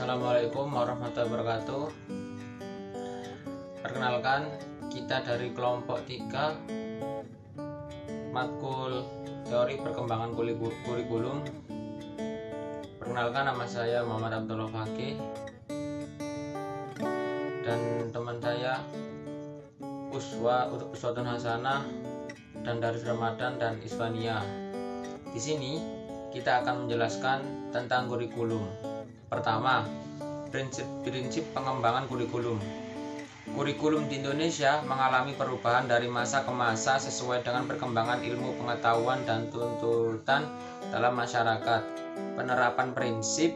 Assalamualaikum warahmatullahi wabarakatuh. Perkenalkan, kita dari kelompok 3 matkul teori perkembangan kurikulum. Perkenalkan, nama saya Muhammad Abdullah Fakih dan teman saya Uswatun Hasanah dan Darus Ramadan dan Isfania. Di sini kita akan menjelaskan tentang kurikulum. Pertama, prinsip pengembangan kurikulum. Kurikulum di Indonesia mengalami perubahan dari masa ke masa sesuai dengan perkembangan ilmu pengetahuan dan tuntutan dalam masyarakat. Penerapan prinsip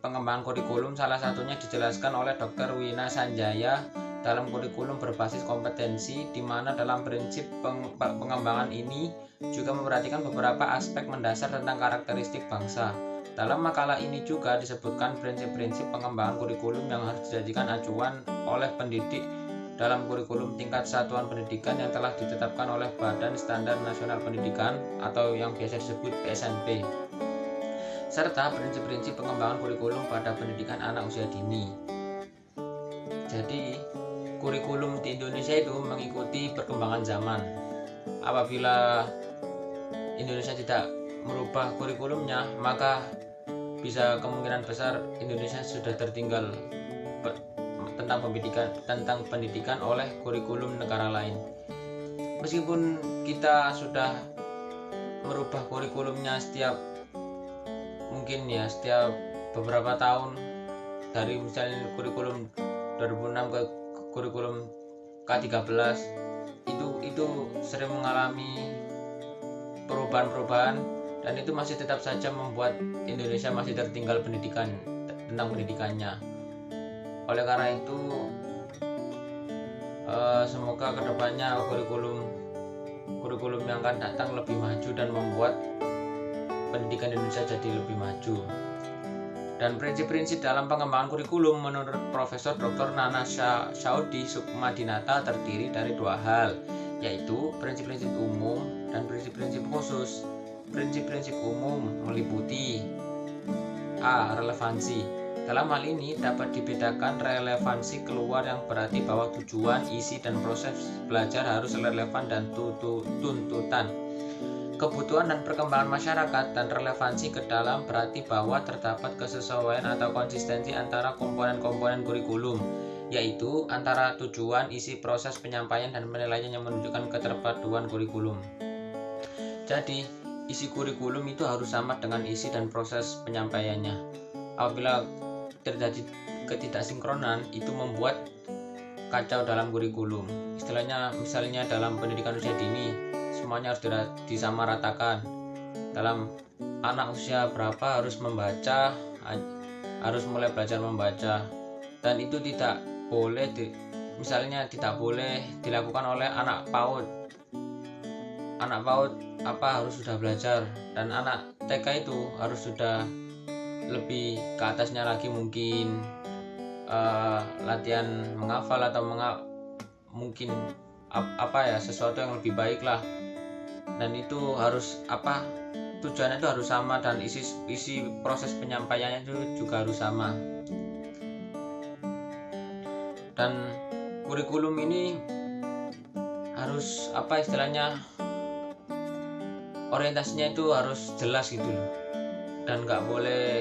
pengembangan kurikulum salah satunya dijelaskan oleh Dr. Wina Sanjaya dalam kurikulum berbasis kompetensi, di mana dalam prinsip pengembangan ini juga memperhatikan beberapa aspek mendasar tentang karakteristik bangsa. Dalam makalah ini juga disebutkan prinsip-prinsip pengembangan kurikulum yang harus dijadikan acuan oleh pendidik dalam kurikulum tingkat satuan pendidikan yang telah ditetapkan oleh Badan Standar Nasional Pendidikan atau yang biasa disebut BSNP, serta prinsip-prinsip pengembangan kurikulum pada pendidikan anak usia dini. Jadi, kurikulum di Indonesia itu mengikuti perkembangan zaman. Apabila Indonesia tidak merubah kurikulumnya, maka bisa kemungkinan besar Indonesia sudah tertinggal tentang pendidikan oleh kurikulum negara lain. Meskipun kita sudah merubah kurikulumnya setiap beberapa tahun, dari misalnya kurikulum 2006 ke kurikulum K13, itu sering mengalami perubahan-perubahan, dan itu masih tetap saja membuat Indonesia masih tertinggal tentang pendidikannya. Oleh karena itu, semoga kedepannya kurikulum yang akan datang lebih maju dan membuat pendidikan Indonesia jadi lebih maju. Dan prinsip-prinsip dalam pengembangan kurikulum menurut Profesor Dr. Nana Saudi Sukmadinata terdiri dari 2 hal, yaitu prinsip-prinsip umum dan prinsip-prinsip khusus. Prinsip-prinsip umum meliputi A. Relevansi. Dalam hal ini dapat dibedakan relevansi keluar yang berarti bahwa tujuan, isi, dan proses belajar harus relevan dan tuntutan kebutuhan dan perkembangan masyarakat, dan relevansi ke dalam berarti bahwa terdapat kesesuaian atau konsistensi antara komponen-komponen kurikulum, yaitu antara tujuan, isi, proses penyampaian, dan penilaian yang menunjukkan keterpaduan kurikulum. Jadi, isi kurikulum itu harus sama dengan isi dan proses penyampaiannya. Apabila terjadi ketidaksinkronan, itu membuat kacau dalam kurikulum. Istilahnya, misalnya dalam pendidikan usia dini, semuanya harus disamaratakan. Dalam anak usia berapa harus membaca, harus mulai belajar membaca, dan itu tidak boleh dilakukan oleh anak PAUD harus sudah belajar, dan anak TK itu harus sudah lebih ke atasnya lagi, mungkin latihan menghafal atau mungkin sesuatu yang lebih baik lah. Dan itu harus tujuannya itu harus sama, dan isi proses penyampaiannya itu juga harus sama. Dan kurikulum ini harus orientasinya itu harus jelas gitu loh, dan nggak boleh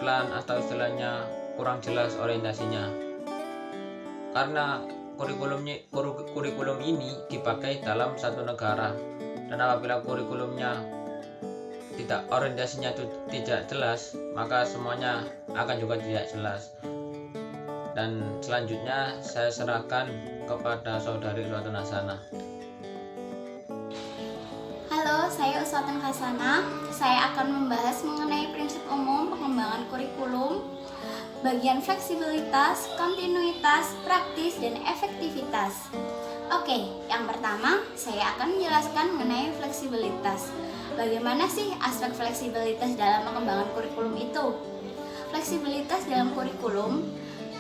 plan atau istilahnya kurang jelas orientasinya, karena kurikulum ini dipakai dalam satu negara, dan apabila kurikulumnya orientasinya itu tidak jelas, maka semuanya akan juga tidak jelas. Dan selanjutnya saya serahkan kepada saudari Uswatun Hasanah. Halo, saya Uswatun Hasanah. Saya akan membahas mengenai prinsip umum pengembangan kurikulum, bagian fleksibilitas, kontinuitas, praktis, dan efektivitas. Oke, yang pertama saya akan menjelaskan mengenai fleksibilitas. Bagaimana sih aspek fleksibilitas dalam pengembangan kurikulum itu? Fleksibilitas dalam kurikulum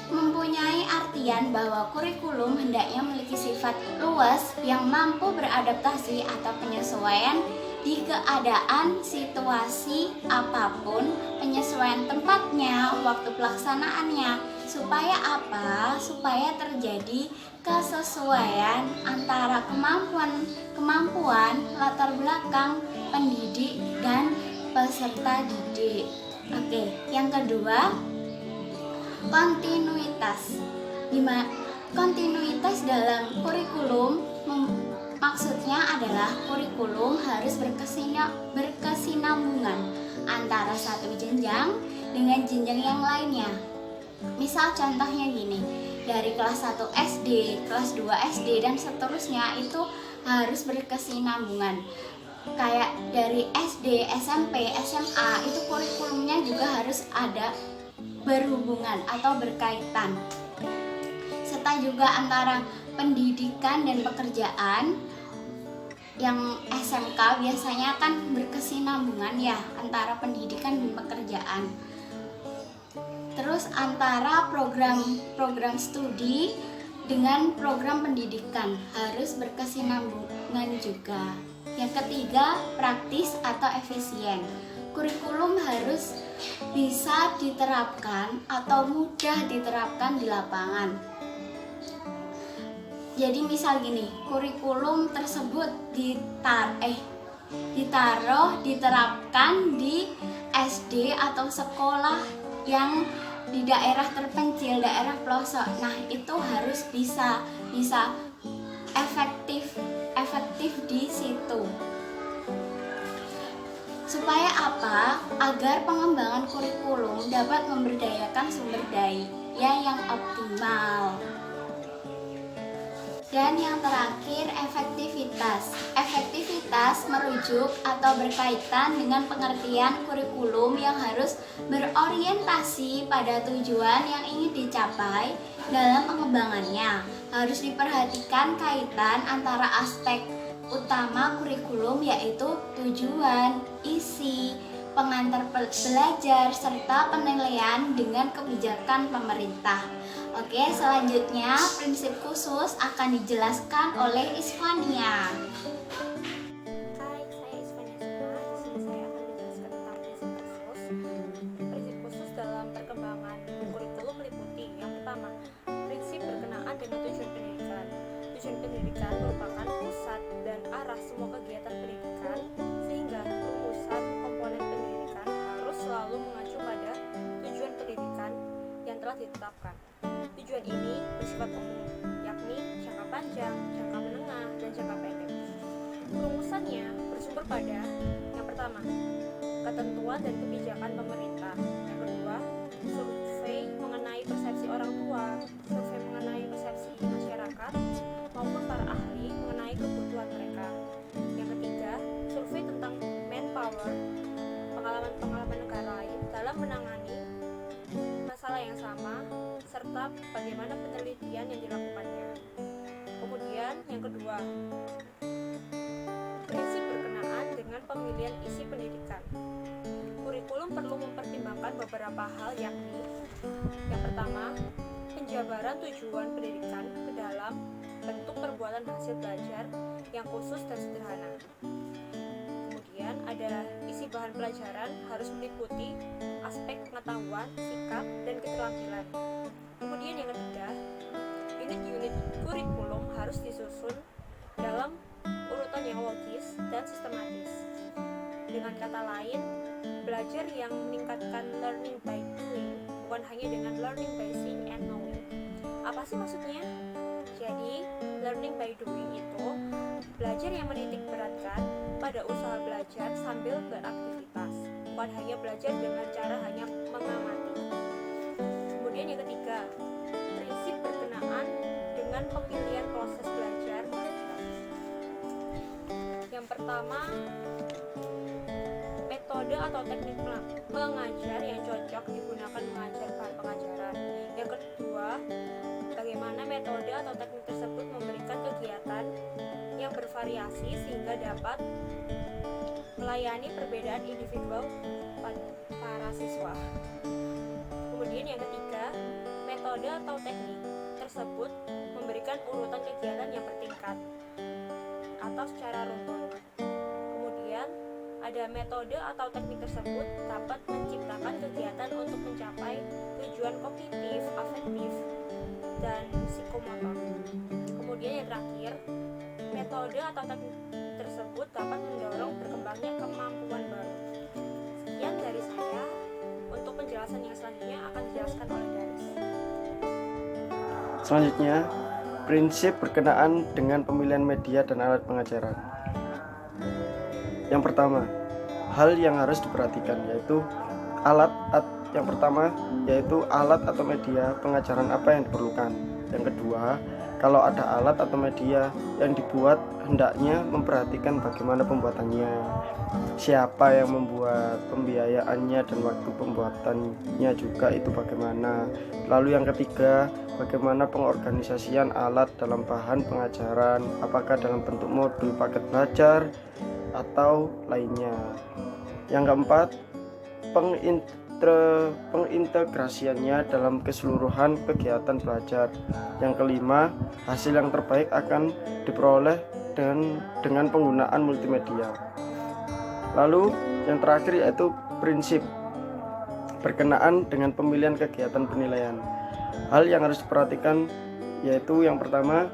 mempunyai artian bahwa kurikulum hendaknya memiliki sifat luas yang mampu beradaptasi atau penyesuaian di keadaan situasi apapun, penyesuaian tempatnya, waktu pelaksanaannya. Supaya apa? Supaya terjadi kesesuaian antara kemampuan latar belakang pendidik dan peserta didik. Oke, yang kedua, kontinuitas. Kontinuitas dalam kurikulum maksudnya adalah kurikulum harus berkesinambungan antara satu jenjang dengan jenjang yang lainnya. Misal contohnya gini, dari kelas 1 SD, kelas 2 SD dan seterusnya itu harus berkesinambungan. Kayak dari SD, SMP, SMA itu kurikulumnya juga harus ada berhubungan atau berkaitan. Serta juga antara pendidikan dan pekerjaan. Yang SMK biasanya kan berkesinambungan ya antara pendidikan dan pekerjaan. Terus antara program studi dengan program pendidikan harus berkesinambungan juga. Yang ketiga, praktis atau efisien. Kurikulum harus bisa diterapkan atau mudah diterapkan di lapangan. Jadi misal gini, kurikulum tersebut diterapkan di SD atau sekolah yang di daerah terpencil, daerah pelosok. Nah, itu harus bisa efektif di situ. Supaya apa? Agar pengembangan kurikulum dapat memberdayakan sumber daya yang optimal. Dan yang terakhir, efektivitas. Efektivitas merujuk atau berkaitan dengan pengertian kurikulum yang harus berorientasi pada tujuan yang ingin dicapai dalam pengembangannya. Harus diperhatikan kaitan antara aspek utama kurikulum yaitu tujuan, isi, pengantar belajar, serta penilaian dengan kebijakan pemerintah. Oke, selanjutnya prinsip khusus akan dijelaskan oleh Isfania. Hai, saya Isfania Suna. Di sini saya akan menjelaskan tentang prinsip khusus. Prinsip khusus dalam perkembangan kurikulum meliputi yang pertama, prinsip berkenaan dengan tujuan pendidikan. Tujuan pendidikan merupakan pusat dan arah semua kegiatan pendidikan, sehingga rumusan komponen pendidikan harus selalu mengacu pada tujuan pendidikan yang telah ditetapkan. Tujuan ini bersifat umum, yakni jangka panjang, jangka menengah, dan jangka pendek. Rumusannya bersumber pada yang pertama, ketentuan dan kebijakan pemerintah. Yang kedua, survei mengenai persepsi orang tua, survei mengenai persepsi masyarakat, maupun para ahli mengenai kebutuhan mereka. Yang ketiga, survei tentang manpower, pengalaman negara lain dalam menangani masalah yang sama, serta bagaimana penelitian yang dilakukannya. Kemudian yang kedua, prinsip berkenaan dengan pemilihan isi pendidikan. Kurikulum perlu mempertimbangkan beberapa hal, yakni yang pertama, penjabaran tujuan pendidikan ke dalam bentuk perbuatan hasil belajar yang khusus dan sederhana. Kemudian ada isi bahan pelajaran harus meliputi aspek pengetahuan, sikap, dan keterampilan. Kemudian yang ketiga, unit-unit kurikulum harus disusun dalam urutan yang logis dan sistematis. Dengan kata lain, belajar yang meningkatkan learning by doing, bukan hanya dengan learning by seeing and knowing. Apa sih maksudnya? Jadi, learning by doing itu belajar yang menitik beratkan pada usaha belajar sambil beraktivitas, bukan hanya belajar dengan cara hanya mengamati. Kemudian yang ketiga, prinsip berkenaan dengan pemilihan proses belajar mengajar. Yang pertama, metode atau teknik mengajar yang cocok digunakan mengajar bahan pengajaran. Yang kedua, bagaimana metode atau teknik tersebut memberikan kegiatan yang bervariasi sehingga dapat melayani perbedaan individual para siswa. Kemudian yang ketiga, metode atau teknik tersebut memberikan urutan kegiatan yang bertingkat atau secara runtun. Kemudian Ada metode atau teknik tersebut dapat menciptakan kegiatan untuk mencapai tujuan kognitif, afektif, dan psikomotor. Kemudian yang terakhir, metode atau teknik tersebut dapat mendorong berkembangnya kemampuan baru. Sekian dari saya. Untuk penjelasan yang selanjutnya akan dijelaskan oleh Daris. Selanjutnya, prinsip berkenaan dengan pemilihan media dan alat pengajaran. Yang pertama, hal yang harus diperhatikan yaitu alat atau media pengajaran apa yang diperlukan. Yang kedua, kalau ada alat atau media yang dibuat, hendaknya memperhatikan bagaimana pembuatannya, siapa yang membuat, pembiayaannya, dan waktu pembuatannya juga itu bagaimana. Lalu yang ketiga, bagaimana pengorganisasian alat dalam bahan pengajaran, apakah dalam bentuk modul paket belajar atau lainnya. Yang keempat, pengintegrasiannya dalam keseluruhan kegiatan belajar. Yang kelima, hasil yang terbaik akan diperoleh dengan penggunaan multimedia. Lalu yang terakhir yaitu prinsip berkenaan dengan pemilihan kegiatan penilaian. Hal yang harus diperhatikan yaitu yang pertama,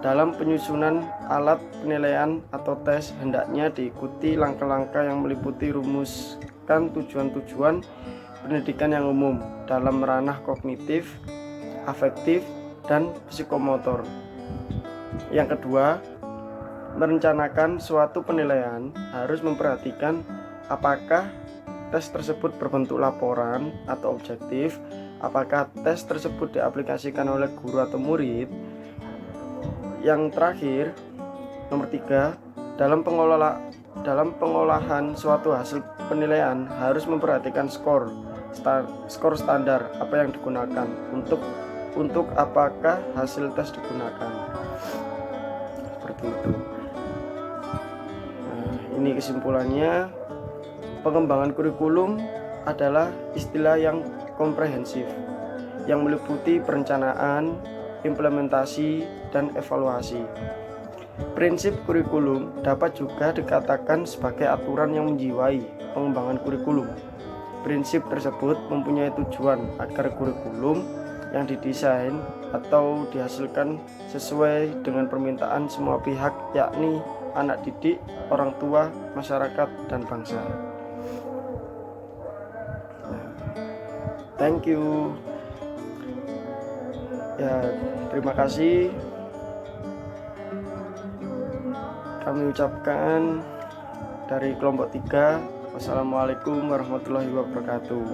dalam penyusunan alat penilaian atau tes hendaknya diikuti langkah-langkah yang meliputi rumuskan tujuan-tujuan pendidikan yang umum dalam ranah kognitif, afektif, dan psikomotor. Yang kedua, merencanakan suatu penilaian harus memperhatikan apakah tes tersebut berbentuk laporan atau objektif, apakah tes tersebut diaplikasikan oleh guru atau murid. Yang terakhir, nomor 3, dalam pengolahan suatu hasil penilaian harus memperhatikan skor standar apa yang digunakan untuk apakah hasil tes digunakan. Seperti itu. Nah, ini kesimpulannya, pengembangan kurikulum adalah istilah yang komprehensif yang meliputi perencanaan, implementasi, dan evaluasi. Prinsip kurikulum dapat juga dikatakan sebagai aturan yang menjiwai pengembangan kurikulum. Prinsip tersebut mempunyai tujuan agar kurikulum yang didesain atau dihasilkan sesuai dengan permintaan semua pihak, yakni anak didik, orang tua, masyarakat, dan bangsa. Thank you. Ya, terima kasih. Kami ucapkan dari kelompok 3, wassalamualaikum warahmatullahi wabarakatuh.